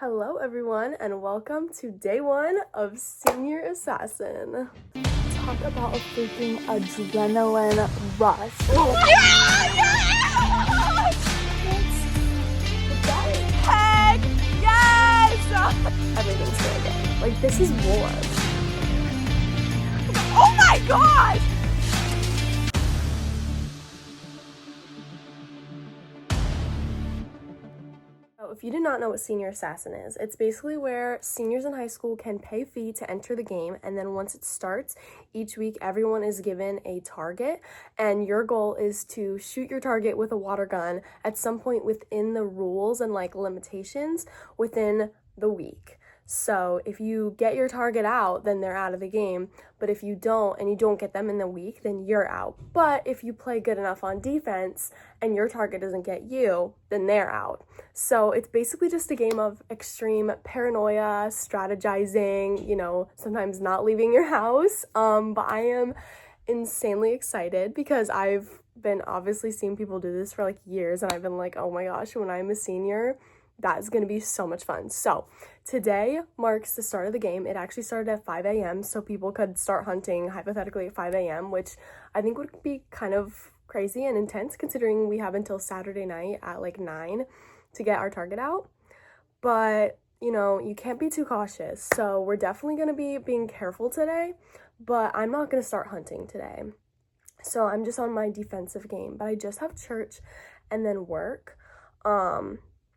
Hello everyone and welcome to day one of Senior Assassin. Talk about a freaking adrenaline rush. Oh my God! Heck yes! Everything's so good. Like, this is warm. Oh my gosh! If you did not know what Senior Assassin is, it's basically where seniors in high school can pay a fee to enter the game, and then once it starts, each week everyone is given a target, and your goal is to shoot your target with a water gun at some point within the rules and like limitations within the week. So if you get your target out, then they're out of the game. But if you don't, and you don't get them in the week, then you're out. But if you play good enough on defense and your target doesn't get you, then they're out. So it's basically just a game of extreme paranoia, strategizing, sometimes not leaving your house. But I am insanely excited because I've been obviously seeing people do this for like years, and I've been like, oh my gosh, when I'm a senior, that is going to be so much fun. So today marks the start of the game. It actually started at 5 a.m. so people could start hunting hypothetically at 5 a.m., which I think would be kind of crazy and intense considering we have until Saturday night at like 9 to get our target out. But, you can't be too cautious. So we're definitely going to be being careful today, but I'm not going to start hunting today. So I'm just on my defensive game, but I just have church and then work.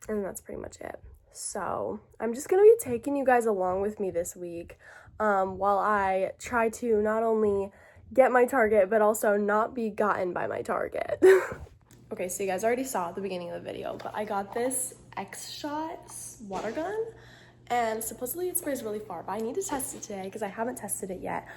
And that's pretty much it. So I'm just going to be taking you guys along with me this week while I try to not only get my target, but also not be gotten by my target. Okay, so you guys already saw at the beginning of the video, but I got this X-Shot water gun. And supposedly it sprays really far, but I need to test it today because I haven't tested it yet.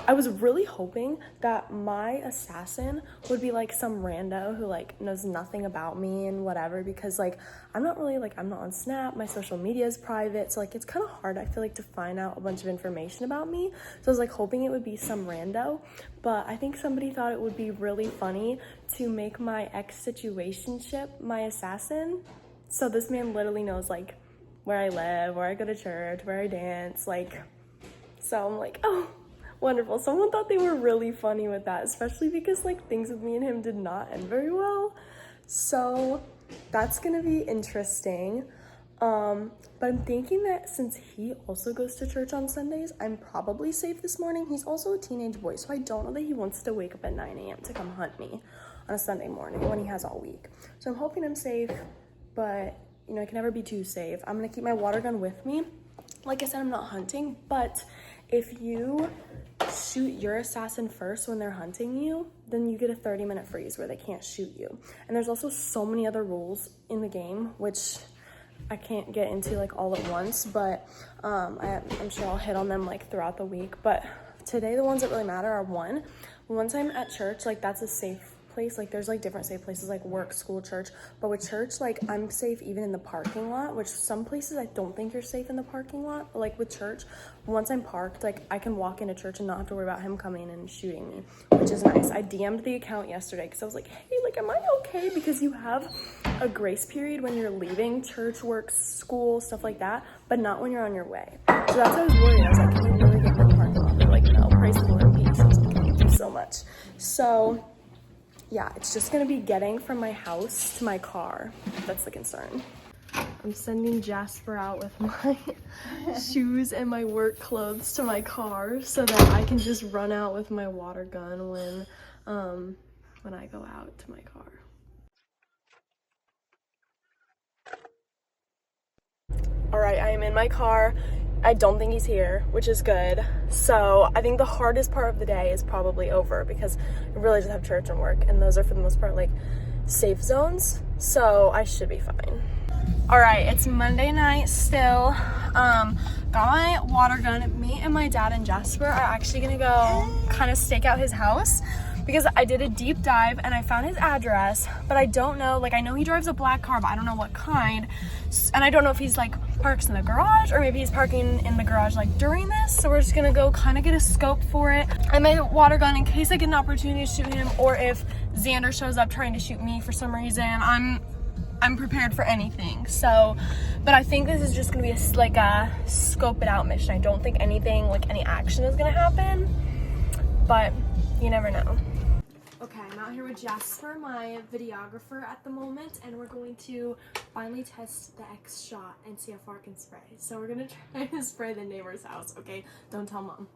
I was really hoping that my assassin would be like some rando who like knows nothing about me and whatever, because like I'm not on Snap, my social media is private, so like it's kind of hard, I feel like, to find out a bunch of information about me. So I was like hoping it would be some rando, but I think somebody thought it would be really funny to make my ex-situationship my assassin. So this man literally knows like where I live, where I go to church, where I dance, so I'm like, oh, wonderful. Someone thought they were really funny with that, especially because like things with me and him did not end very well. So that's gonna be interesting. But I'm thinking that since he also goes to church on Sundays, I'm probably safe this morning. He's also a teenage boy, so I don't know that he wants to wake up at 9 a.m. to come hunt me on a Sunday morning when he has all week. So I'm hoping I'm safe, but I can never be too safe. I'm gonna keep my water gun with me. Like I said, I'm not hunting, but if you shoot your assassin first when they're hunting you, then you get a 30-minute freeze where they can't shoot you. And there's also so many other rules in the game, which I can't get into like all at once, but I'm sure I'll hit on them like throughout the week. But today, the ones that really matter are once I'm at church, like that's a safe place. Like there's like different safe places like work, school, church, but with church, like I'm safe even in the parking lot, which some places I don't think you're safe in the parking lot. But like with church, once I'm parked, like I can walk into church and not have to worry about him coming and shooting me, which is nice. I DM'd the account yesterday because I was like, hey, like am I okay? Because you have a grace period when you're leaving church, work, school, stuff like that, but not when you're on your way. So that's what I was worried. I was like, can you really get in the parking lot? They're like, no, praise the Lord in peace. I was like, thank you so much. So yeah, it's just gonna be getting from my house to my car. That's the concern. I'm sending Jasper out with my shoes and my work clothes to my car so that I can just run out with my water gun when I go out to my car. All right, I am in my car. I don't think he's here, which is good. So I think the hardest part of the day is probably over because I really just have church and work, and those are for the most part like safe zones. So I should be fine. All right, it's Monday night still. Got my water gun. Me and my dad and Jasper are actually gonna go kind of stake out his house because I did a deep dive and I found his address, but I don't know, like I know he drives a black car, but I don't know what kind. And I don't know if he's like parks in the garage or maybe he's parking in the garage like during this. So we're just gonna go kind of get a scope for it. And my water gun in case I get an opportunity to shoot him, or if Xander shows up trying to shoot me for some reason. I'm I'm prepared for anything. So, but I think this is just gonna be like a scope it out mission. I don't think anything, like any action is gonna happen, but you never know. Okay, I'm out here with Jasper, my videographer at the moment, and we're going to finally test the X shot and see how far it can spray. So we're gonna try to spray the neighbor's house, okay? Don't tell mom.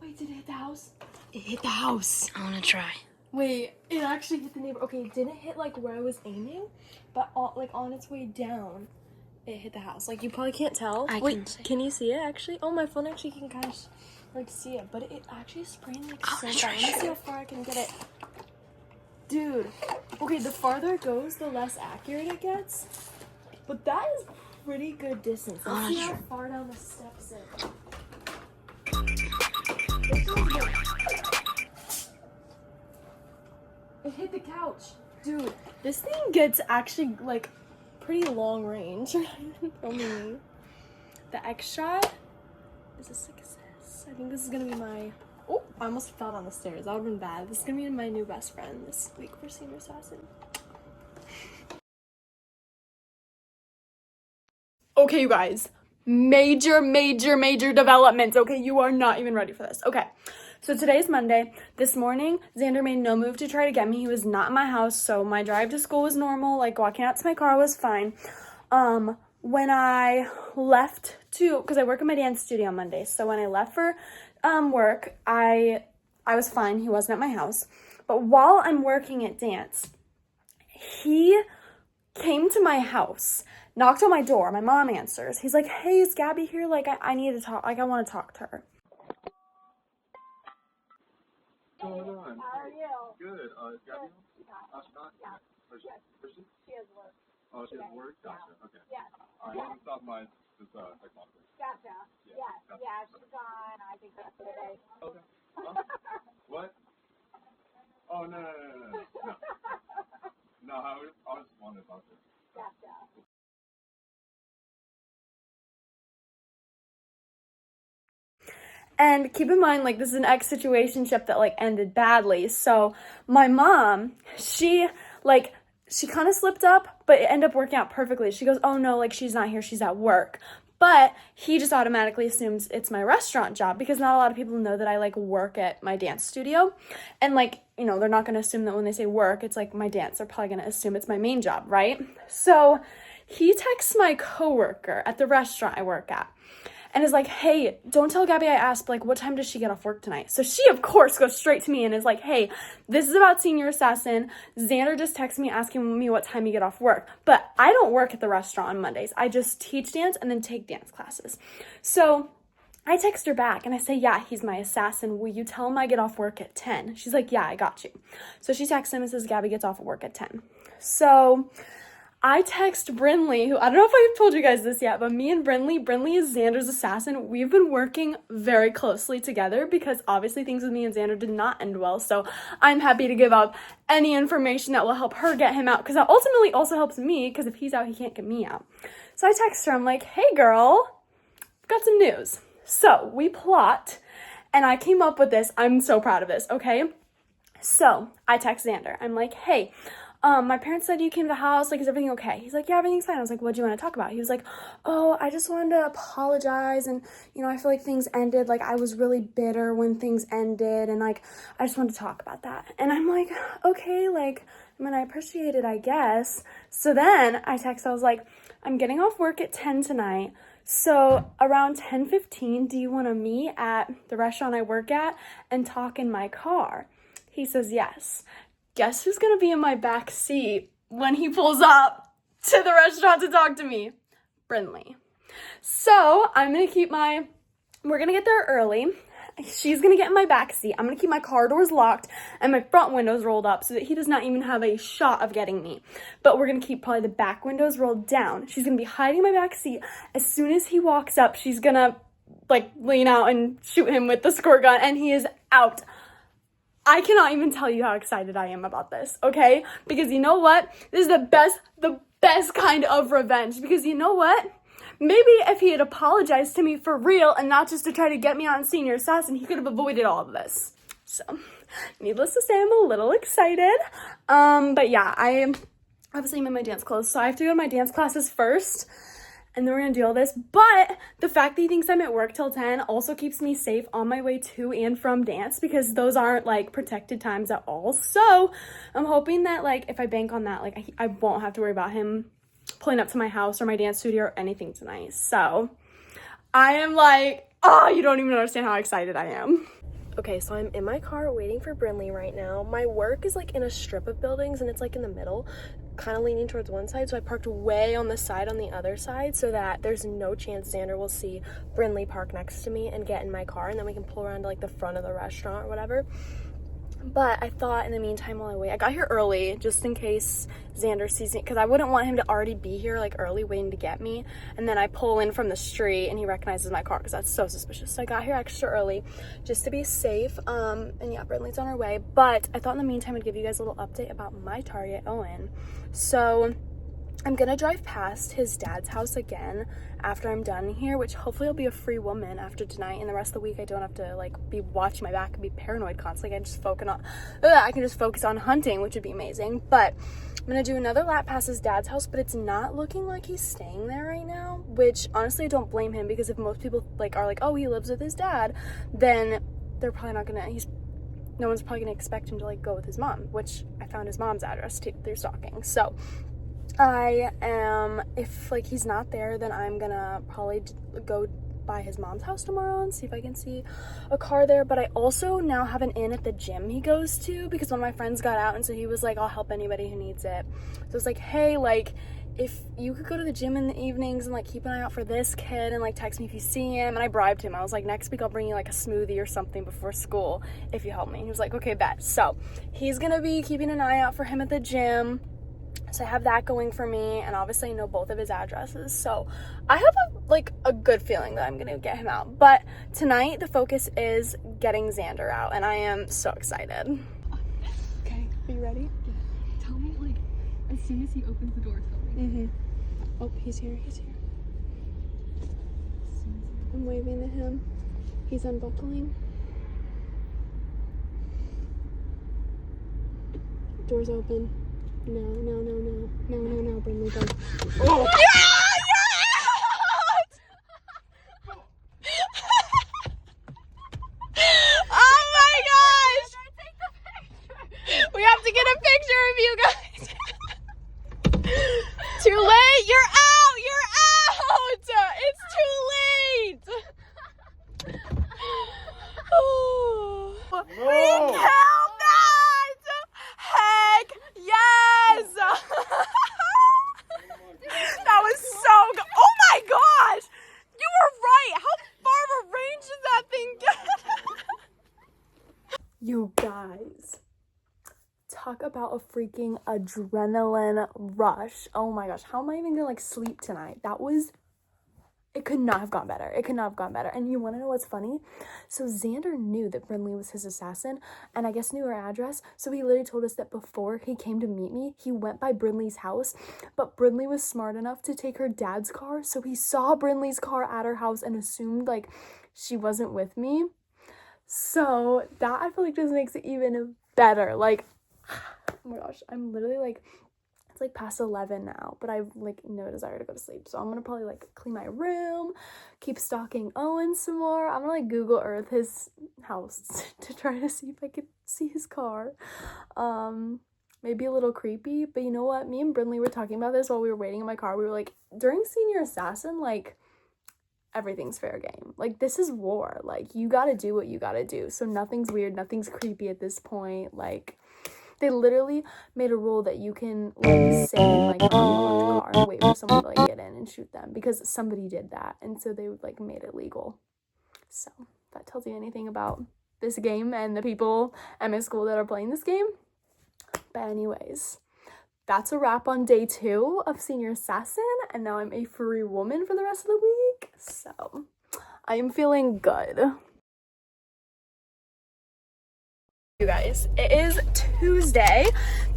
Wait, did it hit the house? It hit the house. I wanna try. Wait, it actually hit the neighbor. Okay, it didn't hit like where I was aiming, but on its way down, it hit the house. Like, you probably can't tell. Can you see it actually? Oh, my phone actually can kind of like see it, but it actually sprayed like so far. Let me see how far I can get it. Dude, okay, the farther it goes, the less accurate it gets. But that is pretty good distance. Let's see how far down the steps it. It hit the couch. Dude, this thing gets actually like pretty long range for me. The X shot is a success. I think this is gonna be my, oh, I almost fell down the stairs. That would've been bad. This is gonna be my new best friend this week for Senior Assassin. Okay, you guys, major developments. Okay, you are not even ready for this. Okay, so today's Monday. This morning, Xander made no move to try to get me. He was not in my house, so my drive to school was normal. Like, walking out to my car was fine. When I left because I work in my dance studio on Monday, so when I left for work, I was fine. He wasn't at my house. But while I'm working at dance, he came to my house, knocked on my door. My mom answers. He's like, hey, is Gabby here? Like, I need to talk. Like, I want to talk to her. What's going on? How are you? Good. Is Gabby home? Yeah. She's not? Yeah. Okay. Where's she? She has work. Oh, she has work? Gotcha. Okay. Yeah. All right. I'm stop by this technology. Gotcha. Yeah. Yeah. Yeah. She's on. I think that's the day. Okay. What? Oh, no. No, I was just wanted to talk to her. Gotcha. And keep in mind, like, this is an ex-situationship that, like, ended badly. So my mom, she kind of slipped up, but it ended up working out perfectly. She goes, oh, no, like, she's not here. She's at work. But he just automatically assumes it's my restaurant job because not a lot of people know that I, like, work at my dance studio. And, like, you know, they're not going to assume that when they say work, it's, like, my dance. They're probably going to assume it's my main job, right? So he texts my coworker at the restaurant I work at and is like, hey, don't tell Gabby I asked, but, like, what time does she get off work tonight? So she, of course, goes straight to me and is like, hey, this is about Senior Assassin. Xander just texted me asking me what time you get off work. But I don't work at the restaurant on Mondays. I just teach dance and then take dance classes. So I text her back and I say, yeah, he's my assassin. Will you tell him I get off work at 10? She's like, yeah, I got you. So she texts him and says, Gabby gets off at work at 10. So I text Brinley, who I don't know if I've told you guys this yet, but me and Brinley is Xander's assassin. We've been working very closely together because obviously things with me and Xander did not end well. So I'm happy to give up any information that will help her get him out because that ultimately also helps me because if he's out, he can't get me out. So I text her. I'm like, hey, girl, I've got some news. So we plot and I came up with this. I'm so proud of this, okay? So I text Xander. I'm like, hey, my parents said you came to the house, like, is everything okay? He's like, yeah, everything's fine. I was like, what do you want to talk about? He was like, oh, I just wanted to apologize, and, you know, I feel like things ended, like, I was really bitter when things ended, and, like, I just wanted to talk about that. And I'm like, okay, like, I mean, I appreciate it, I guess. So then I text, I was like, I'm getting off work at 10 tonight, so around 10:15, do you want to meet at the restaurant I work at and talk in my car? He says, yes. Guess who's gonna be in my back seat when he pulls up to the restaurant to talk to me? Brinley. So we're gonna get there early. She's gonna get in my back seat. I'm gonna keep my car doors locked and my front windows rolled up so that he does not even have a shot of getting me. But we're gonna keep probably the back windows rolled down. She's gonna be hiding in my back seat. As soon as he walks up, she's gonna, like, lean out and shoot him with the squirt gun, and he is out. I cannot even tell you how excited I am about this, okay? Because you know what? This is the best kind of revenge. Because you know what? Maybe if he had apologized to me for real and not just to try to get me on Senior Assassin, he could have avoided all of this. So needless to say, I'm a little excited. But yeah, I obviously am in my dance clothes, so I have to go to my dance classes first, and then we're gonna do all this. But the fact that he thinks I'm at work till 10 also keeps me safe on my way to and from dance, because those aren't like protected times at all. So I'm hoping that like if I bank on that, like I won't have to worry about him pulling up to my house or my dance studio or anything tonight. So I am like, oh, you don't even understand how excited I am. Okay, so I'm in my car waiting for Brinley right now. My work is like in a strip of buildings and it's like in the middle, kind of leaning towards one side. So I parked way on the side on the other side so that there's no chance Xander will see Brinley park next to me and get in my car, and then we can pull around to like the front of the restaurant or whatever. But I thought in the meantime while I wait, I got here early just in case Xander sees me, because I wouldn't want him to already be here like early waiting to get me, and then I pull in from the street and he recognizes my car, because that's so suspicious. So I got here extra early just to be safe. And yeah, Brinley's on her way. But I thought in the meantime I'd give you guys a little update about my target, Owen. So I'm gonna drive past his dad's house again after I'm done here, which hopefully I'll be a free woman after tonight, and the rest of the week I don't have to like be watching my back and be paranoid constantly. I can just focus on hunting, which would be amazing. But I'm gonna do another lap past his dad's house, but it's not looking like he's staying there right now, which honestly I don't blame him, because if most people like are like, oh, he lives with his dad, then they're probably not gonna, no one's probably gonna expect him to like go with his mom, which I found his mom's address too through stalking. So if like he's not there, then I'm gonna probably go by his mom's house tomorrow and see if I can see a car there. But I also now have an in at the gym he goes to, because one of my friends got out, and so he was like, I'll help anybody who needs it. So it's like, hey, like if you could go to the gym in the evenings and like keep an eye out for this kid and like text me if you see him. And I bribed him. I was like, next week I'll bring you like a smoothie or something before school if you help me. And he was like, okay, bet. So he's gonna be keeping an eye out for him at the gym. So I have that going for me, and obviously I know both of his addresses. So I have a good feeling that I'm gonna get him out. But tonight the focus is getting Xander out, and I am so excited. Okay, are you ready? Yeah. Tell me like as soon as he opens the door, tell me. Oh, he's here. I'm waving to him. He's unbuckling. Door's open. No, Brinley, go. Oh! Oh my gosh! We have to get a picture of you guys. Too late! You're out! It's too late! Oh. No! We killed that! Heck yes! That was so good. Oh my gosh! You were right! How far of a range does that thing get? You guys, talk about a freaking adrenaline rush. Oh my gosh, how am I even gonna like sleep tonight? It could not have gone better. And you want to know what's funny? So Xander knew that Brinley was his assassin, and I guess knew her address. So he literally told us that before he came to meet me, he went by Brinley's house. But Brinley was smart enough to take her dad's car, so he saw Brinley's car at her house and assumed like she wasn't with me. So that I feel like just makes it even better. Like, oh my gosh, I'm literally like, it's like past 11 now, but I've like no desire to go to sleep. So I'm gonna probably like clean my room, keep stalking Owen some more. I'm gonna like Google Earth his house to try to see if I could see his car. Maybe a little creepy, but you know what? Me and Brinley were talking about this while we were waiting in my car. We were like, during Senior Assassin, like everything's fair game. Like this is war. Like you gotta do what you gotta do. So nothing's weird, nothing's creepy at this point. Like they literally made a rule that you can like sit in like the car and wait for someone to like get in and shoot them, because somebody did that, and so they like made it legal. So if that tells you anything about this game and the people at my school that are playing this game. But anyways, that's a wrap on day 2 of Senior Assassin, and now I'm a free woman for the rest of the week. So I am feeling good. You guys, it is Tuesday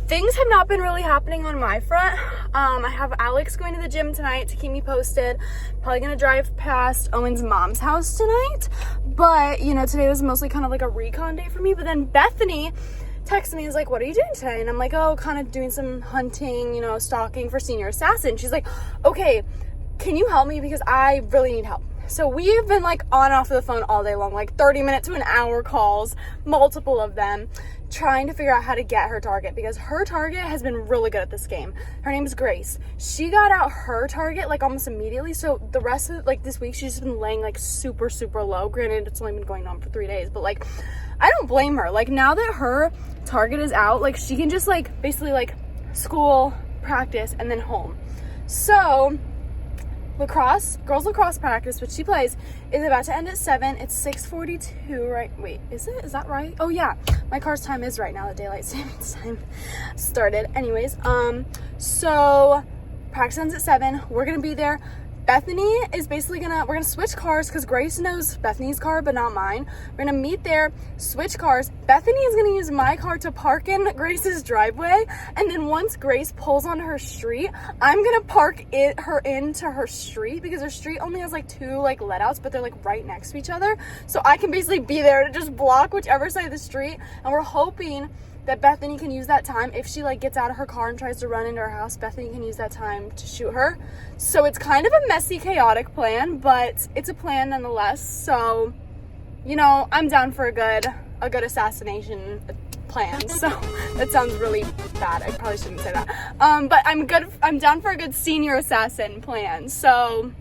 things have not been really happening on my front. I have Alex going to the gym tonight to keep me posted. Probably gonna drive past Owen's mom's house tonight. But, you know, today was mostly kind of like a recon day for me. But then Bethany texted me and was like, what are you doing today? And I'm like, oh, kind of doing some hunting, you know, stalking for Senior Assassin. She's like, okay, can you help me? Because I really need help. So we have been like on and off of the phone all day long, like 30-minute to an hour calls, multiple of them, trying to figure out how to get her target, because her target has been really good at this game. Her name is Grace. She got out her target like almost immediately. So the rest of like this week, she's just been laying like super, super low. Granted, it's only been going on for 3 days, but like, I don't blame her. Like now that her target is out, like she can just like basically like school, practice, and then home. So girls lacrosse practice, which she plays, is about to end at 7. It's 6:42, right? Wait, is that right? Oh yeah, my car's time is right now. The daylight savings time started. Anyways, so practice ends at 7. We're gonna be there. Bethany is basically we're gonna switch cars because Grace knows Bethany's car, but not mine. We're gonna meet there, switch cars. Bethany is gonna use my car to park in Grace's driveway. And then once Grace pulls onto her street, I'm gonna park her into her street, because her street only has like 2 like let outs, but they're like right next to each other. So I can basically be there to just block whichever side of the street. And we're hoping that Bethany can use that time. If she like gets out of her car and tries to run into her house, Bethany can use that time to shoot her. So it's kind of a messy, chaotic plan, but it's a plan nonetheless. So, you know, I'm down for a good assassination plan. So that sounds really bad. I probably shouldn't say that. But I'm down for a good senior assassin plan. So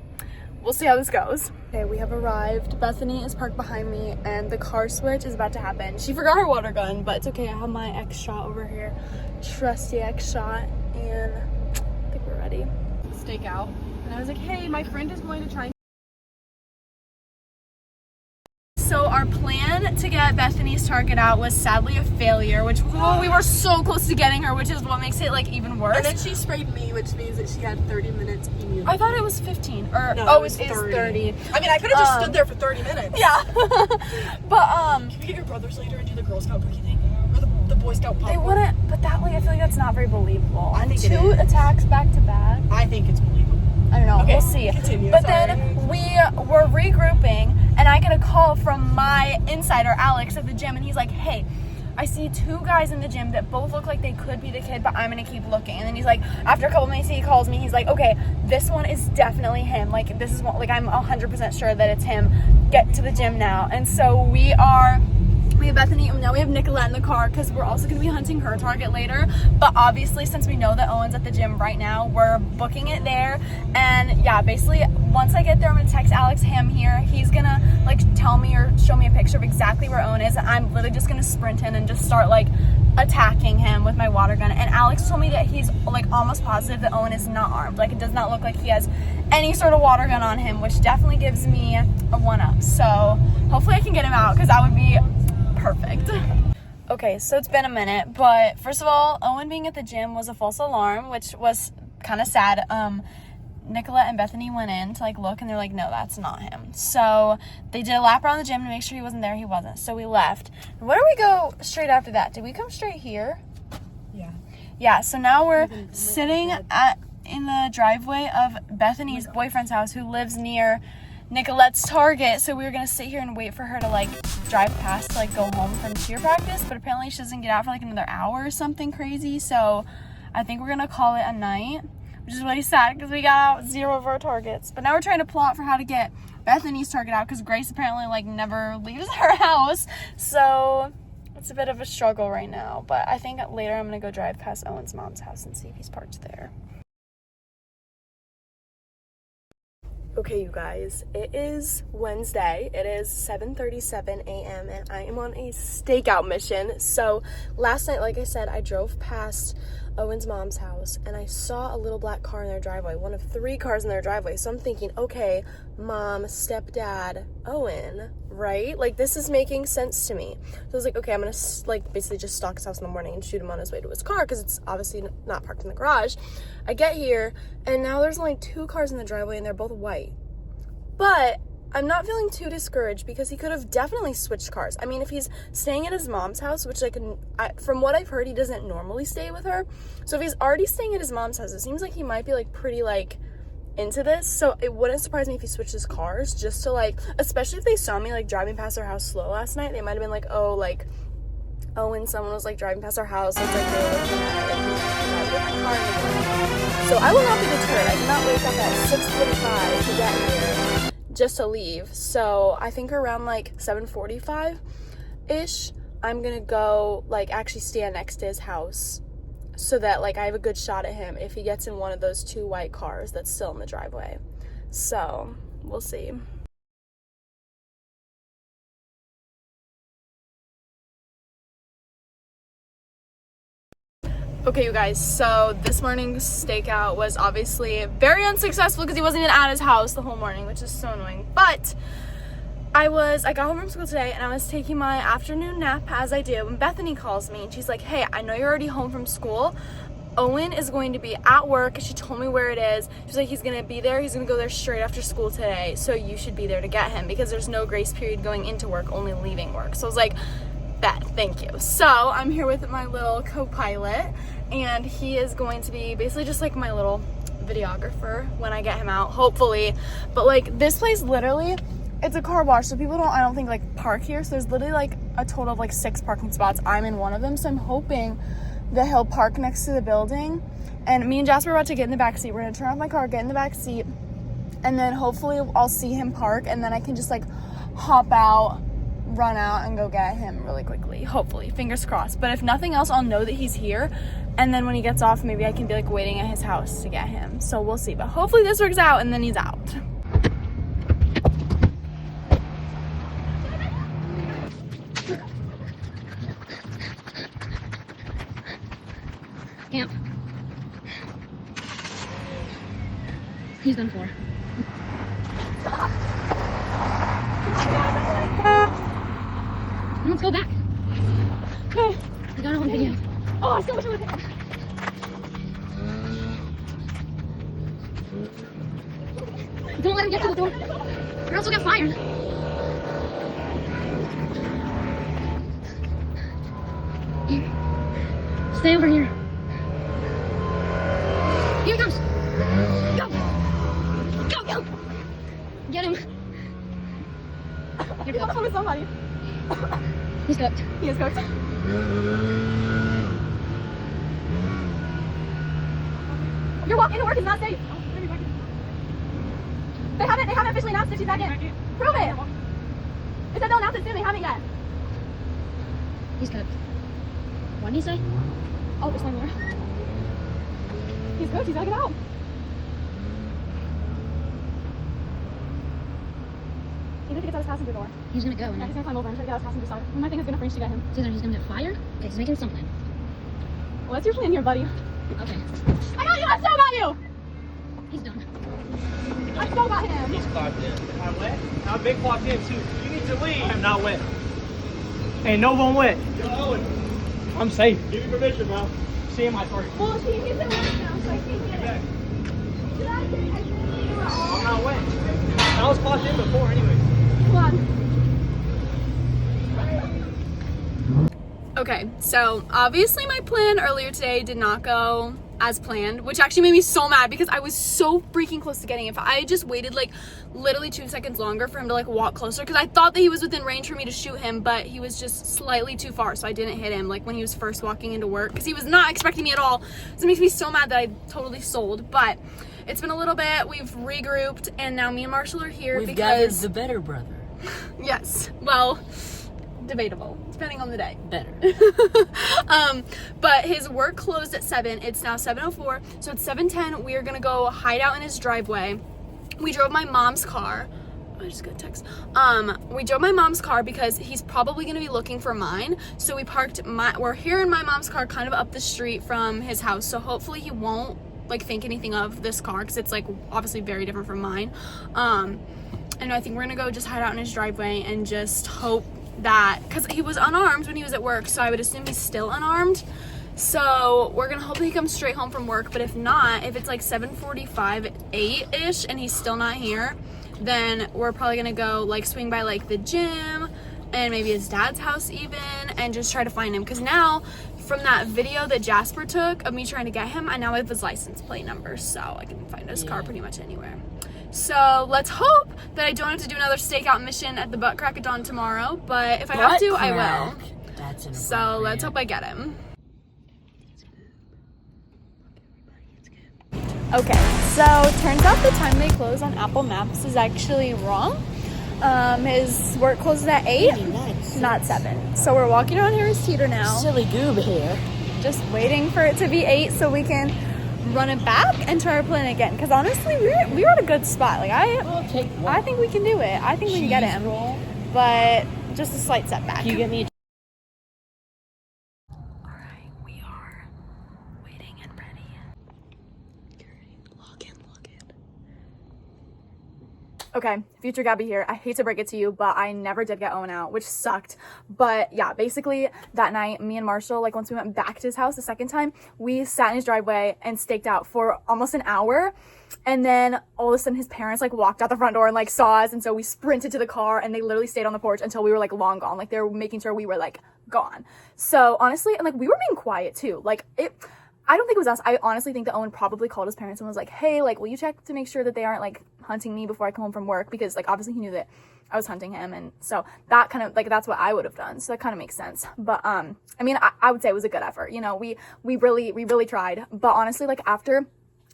we'll see how this goes. Okay, we have arrived. Bethany is parked behind me and the car switch is about to happen. She forgot her water gun, but it's okay. I have my X shot over here. Trusty X shot, and I think we're ready. Stakeout. And I was like, hey, my friend is going to try. So our plan to get Bethany's target out was sadly a failure, which we were so close to getting her, which is what makes it like even worse. And then she sprayed me, which means that she had 30 minutes immunity. I thought it was 15, or no, it is 30. I mean, I could have just stood there for 30 minutes. Yeah. But Can we get your brothers later and do the Girl Scout cookie thing? Or the Boy Scout pop? they wouldn't, but that way I feel like that's not very believable. I think it 2 is. attacks back to back. I think it's believable. I don't know. Okay, We'll see. continue, But sorry. then we were regrouping, and I get a call from my insider, Alex, at the gym, and he's like, hey, I see 2 guys in the gym that both look like they could be the kid, but I'm going to keep looking. And then he's like, after a couple minutes, he calls me. He's like, okay, this one is definitely him. Like, this is one, like, I'm 100% sure that it's him. Get to the gym now. And so we have Bethany, and now we have Nicolette in the car, because we're also going to be hunting her target later. But obviously, since we know that Owen's at the gym right now, we're booking it there. And yeah, basically, once I get there, I'm going to text Alex, him here. He's going to like tell me or show me a picture of exactly where Owen is. And I'm literally just going to sprint in and just start like attacking him with my water gun. And Alex told me that he's like almost positive that Owen is not armed. Like, it does not look like he has any sort of water gun on him, which definitely gives me a 1-up. So hopefully I can get him out, because that would be perfect. Okay, so it's been a minute, but first of all, Owen being at the gym was a false alarm, which was kind of sad. Nicolette and Bethany went in to like look, and they're like, no, that's not him. So they did a lap around the gym to make sure he wasn't there. He wasn't. So we left. Where do we go straight after that? Did we come straight here? Yeah, so now we're sitting in the driveway of Bethany's boyfriend's house, who lives near Nicolette's target. So we were gonna sit here and wait for her to like drive past to like go home from cheer practice, but apparently she doesn't get out for like another hour or something crazy. So I think we're gonna call it a night, which is really sad because we got out 0 of our targets. But now we're trying to plot for how to get Bethany's target out, because Grace apparently like never leaves her house. So it's a bit of a struggle right now, but I think later I'm gonna go drive past Owen's mom's house and see if he's parked there. Okay, you guys, it is Wednesday. It is 7:37 a.m. and I am on a stakeout mission. So last night, like I said, I drove past Owen's mom's house and I saw a little black car in their driveway, one of 3 cars in their driveway. So I'm thinking, okay, mom, stepdad, Owen, right? Like, this is making sense to me. So I was like, okay, I'm gonna like basically just stalk his house in the morning and shoot him on his way to his car, because it's obviously not parked in the garage. I get here and now there's only 2 cars in the driveway and they're both white. But I'm not feeling too discouraged because he could have definitely switched cars. I mean, if he's staying at his mom's house, which from what I've heard, he doesn't normally stay with her. So if he's already staying at his mom's house, it seems like he might be like pretty like into this. So it wouldn't surprise me if he switches cars just to like, especially if they saw me like driving past their house slow last night, they might have been like, oh, like, oh, when someone was like driving past our house, it's like they were looking at like a different car in the morning. So I will not be deterred. I did not wake up at 6:45 to get here just to leave. So I think around like 7:45 ish, I'm gonna go like actually stand next to his house so that like I have a good shot at him if he gets in one of those 2 white cars that's still in the driveway. So we'll see. Okay, you guys, so this morning's stakeout was obviously very unsuccessful because he wasn't even at his house the whole morning, which is so annoying. But I got home from school today and I was taking my afternoon nap as I do when Bethany calls me and she's like, hey, I know you're already home from school. Owen is going to be at work. She told me where it is. She's like, he's gonna be there. He's gonna go there straight after school today. So you should be there to get him because there's no grace period going into work, only leaving work. So I was like, bet, thank you. So I'm here with my little co-pilot and he is going to be basically just like my little videographer when I get him out, hopefully. But like this place literally, it's a car wash, so people I don't think like park here. So there's literally like a total of like 6 parking spots. I'm in one of them, so I'm hoping that he'll park next to the building. And me and Jasper are about to get in the back seat. We're gonna turn off my car, get in the back seat, and then hopefully I'll see him park and then I can just like hop out, run out and go get him really quickly, hopefully, fingers crossed. But if nothing else, I'll know that he's here, and then when he gets off, maybe I can be like waiting at his house to get him. So we'll see, but hopefully this works out and then he's out. Camp. He's done for. Let's go back. Okay. I got it on video. Oh, I still wish I would have. Don't let him get to the door, or else we'll get fired. Stay over here. Here he comes. Go. Go, go. Get him. Here we go. With somebody. He's cooked. He is cooked. Your walk into work is not safe. They haven't officially announced that she's back in. Prove it. It said they'll announce it soon. They haven't yet. He's cooked. What did he say? Oh, there's one more. He's cooked. He's gotta get out. Even if he gets out his passenger door. He's gonna go and Yeah, he's then gonna climb over and try to get out his passenger side. My thing is gonna freeze to get him. it's either he's gonna get fired. Okay, he's making something. What's your plan here, buddy? Okay. I got you! I still got you! He's done. I still got him! He's clocked in. I'm wet. I'm big clocked in too. You need to leave. I'm not wet. Hey, no one wet. Yo, Owen. I'm safe. Give me permission, bro. See my party. Well, he needs to work now, so I can't get it. Should I get it? I'm not wet. I was clocked in before anyway. Come on. Okay, so obviously my plan earlier today did not go as planned, which actually made me so mad because I was so freaking close to getting him. If I had just waited like literally 2 seconds longer for him to like walk closer, because I thought that he was within range for me to shoot him, but he was just slightly too far, so I didn't hit him like when he was first walking into work, because he was not expecting me at all. So it makes me so mad that I totally sold. But it's been a little bit, we've regrouped, and now me and Marshall are here We've gathered because the better brother. yes, well, debatable depending on the day. Better. But his work closed at 7. It's now 7:04, so at 7:10 we are gonna go hide out in his driveway. We drove my mom's car. I just got a text. We drove my mom's car because he's probably gonna be looking for mine. So we parked we're here in my mom's car, kind of up the street from his house. So hopefully he won't like think anything of this car, because it's like obviously very different from mine. And I think we're gonna go just hide out in his driveway and just hope that, because he was unarmed when he was at work, so I would assume he's still unarmed. So we're gonna hope that he comes straight home from work. But if not, if it's like 7:45, 8-ish, and he's still not here, then we're probably gonna go like swing by like the gym and maybe his dad's house even, and just try to find him, because now from that video that Jasper took of me trying to get him, I now have his license plate number, so I can find his car pretty much anywhere. So let's hope that I don't have to do another stakeout mission at the butt crack of dawn tomorrow, but if I have to, I will. That's So let's hope I get him. Okay, so turns out the time they close on Apple Maps is actually wrong. His work closes at 8, not 7. So we're walking around Harris Teeter now. Silly goob here. Just waiting for it to be 8 so we can run it back and try our plan again. Because honestly, we were at a good spot. Like I think we can do it. I think we can get him. But just a slight setback. Can you get me Alright, we are waiting and ready. Log in. Okay, future Gabby here. I hate to break it to you, but I never did get Owen out, which sucked. But yeah, basically that night, me and Marshall, like once we went back to his house the second time, we sat in his driveway and staked out for almost an hour. And then all of a sudden his parents like walked out the front door and like saw us. And so we sprinted to the car and they literally stayed on the porch until we were like long gone. Like they were making sure we were like gone. So honestly, and like we were being quiet too. Like I don't think it was us. I honestly think that Owen probably called his parents and was like, hey, like, will you check to make sure that they aren't like hunting me before I come home from work? Because like obviously he knew that I was hunting him, and so that kind of like that's what I would have done. So that kind of makes sense. But I mean, I would say it was a good effort. You know, we really tried. But honestly, like after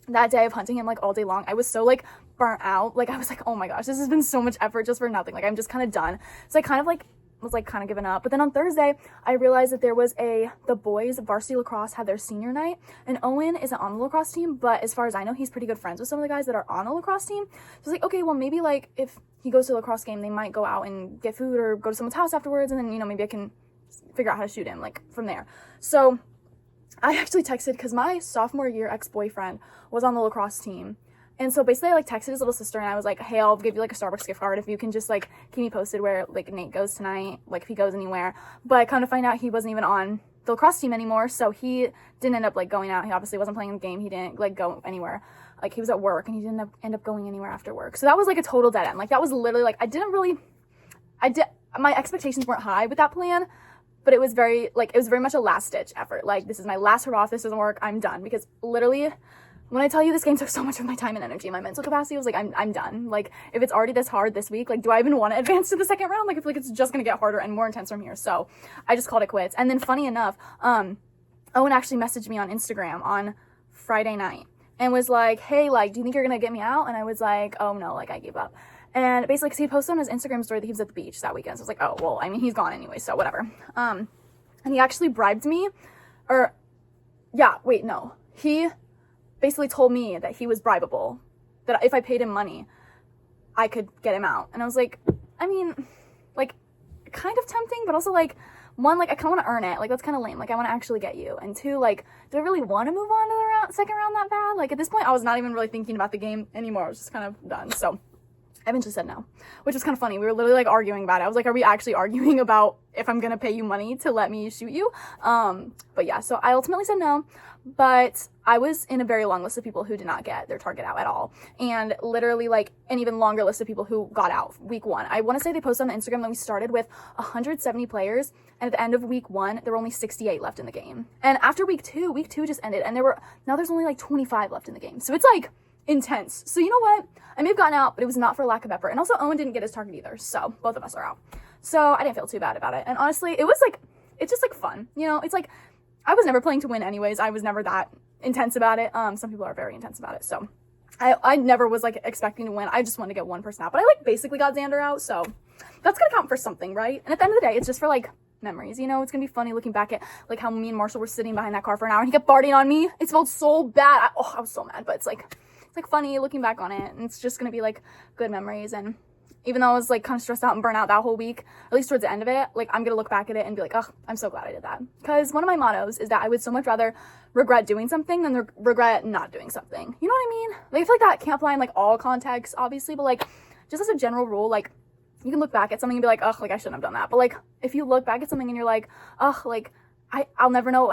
that day of hunting him like all day long, I was so like burnt out. Like I was like, oh my gosh, this has been so much effort just for nothing. Like I'm just kind of done. So I kind of like was like kind of giving up. But then on Thursday I realized that there was the boys varsity lacrosse had their senior night, and Owen isn't on the lacrosse team, but as far as I know he's pretty good friends with some of the guys that are on the lacrosse team. So I was like, okay, well maybe like if he goes to a lacrosse game they might go out and get food or go to someone's house afterwards, and then you know maybe I can figure out how to shoot him like from there. So I actually texted, because my sophomore year ex-boyfriend was on the lacrosse team. And so basically I like texted his little sister and I was like, hey, I'll give you like a Starbucks gift card if you can just like keep me posted where like Nate goes tonight, like if he goes anywhere. But I come to find out he wasn't even on the lacrosse team anymore, so he didn't end up like going out. He obviously wasn't playing the game. He didn't like go anywhere. Like he was at work and he didn't end up going anywhere after work. So that was like a total dead end. Like that was literally like my expectations weren't high with that plan, but it was very much a last ditch effort. Like this is my last hurrah. If this doesn't work, I'm done. Because literally when I tell you this game took so much of my time and energy, my mental capacity was like, I'm done. Like, if it's already this hard this week, like, do I even want to advance to the second round? Like, I feel like it's just going to get harder and more intense from here. So I just called it quits. And then funny enough, Owen actually messaged me on Instagram on Friday night and was like, hey, like, do you think you're going to get me out? And I was like, oh no, like I gave up. And basically, because he posted on his Instagram story that he was at the beach that weekend. So I was like, oh, well, I mean, he's gone anyway, so whatever. And he actually bribed me, he basically told me that he was bribable, that if I paid him money, I could get him out. And I was like, I mean, like, kind of tempting, but also, like, one, like, I kind of want to earn it. Like, that's kind of lame. Like, I want to actually get you. And two, like, do I really want to move on to the second round that bad? Like, at this point, I was not even really thinking about the game anymore. I was just kind of done. So I eventually said no, which was kind of funny. We were literally, like, arguing about it. I was like, are we actually arguing about if I'm going to pay you money to let me shoot you? But yeah, so I ultimately said no. But I was in a very long list of people who did not get their target out at all. And literally like an even longer list of people who got out week 1. I want to say they posted on the Instagram that we started with 170 players. And at the end of week 1, there were only 68 left in the game. And after week 2 just ended. And there's only like 25 left in the game. So it's like intense. So you know what? I may have gotten out, but it was not for lack of effort. And also Owen didn't get his target either. So both of us are out. So I didn't feel too bad about it. And honestly, it was like, it's just like fun. You know, it's like, I was never playing to win anyways. I was never that intense about it. Some people are very intense about it. So I never was like expecting to win. I just wanted to get one person out, but I like basically got Xander out. So that's going to count for something, right? And at the end of the day, it's just for like memories. You know, it's going to be funny looking back at like how me and Marshall were sitting behind that car for an hour and he kept farting on me. It smelled so bad. I was so mad, but it's like funny looking back on it. And it's just going to be like good memories. And even though I was like kind of stressed out and burnt out that whole week, at least towards the end of it, like I'm gonna look back at it and be like, oh, I'm so glad I did that. Because one of my mottos is that I would so much rather regret doing something than regret not doing something. You know what I mean? Like I feel like that can't apply in like all contexts, obviously, but like just as a general rule, like you can look back at something and be like, oh, like I shouldn't have done that. But like if you look back at something and you're like, oh, like I'll never know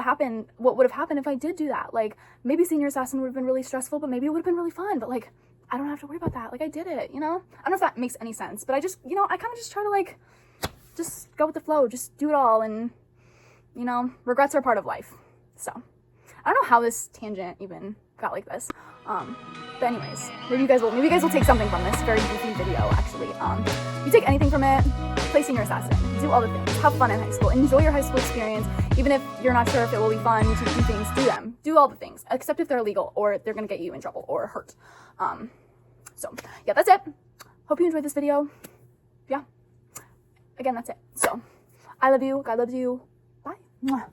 what would have happened if I did do that. Like maybe Senior Assassin would have been really stressful, but maybe it would have been really fun. But like I don't have to worry about that. Like, I did it, you know? I don't know if that makes any sense, but I just, you know, I kind of just try to, like, just go with the flow, just do it all, and, you know, regrets are part of life. So, I don't know how this tangent even got like this. But anyways, maybe you guys will take something from this very goofy video, actually. If you take anything from it, play Senior Assassin. Do all the things. Have fun in high school. Enjoy your high school experience. Even if you're not sure if it will be fun to do things, do them. Do all the things, except if they're illegal or they're gonna get you in trouble or hurt. So yeah, that's it. Hope you enjoyed this video. Yeah. Again, that's it. So I love you. God loves you. Bye. Mwah.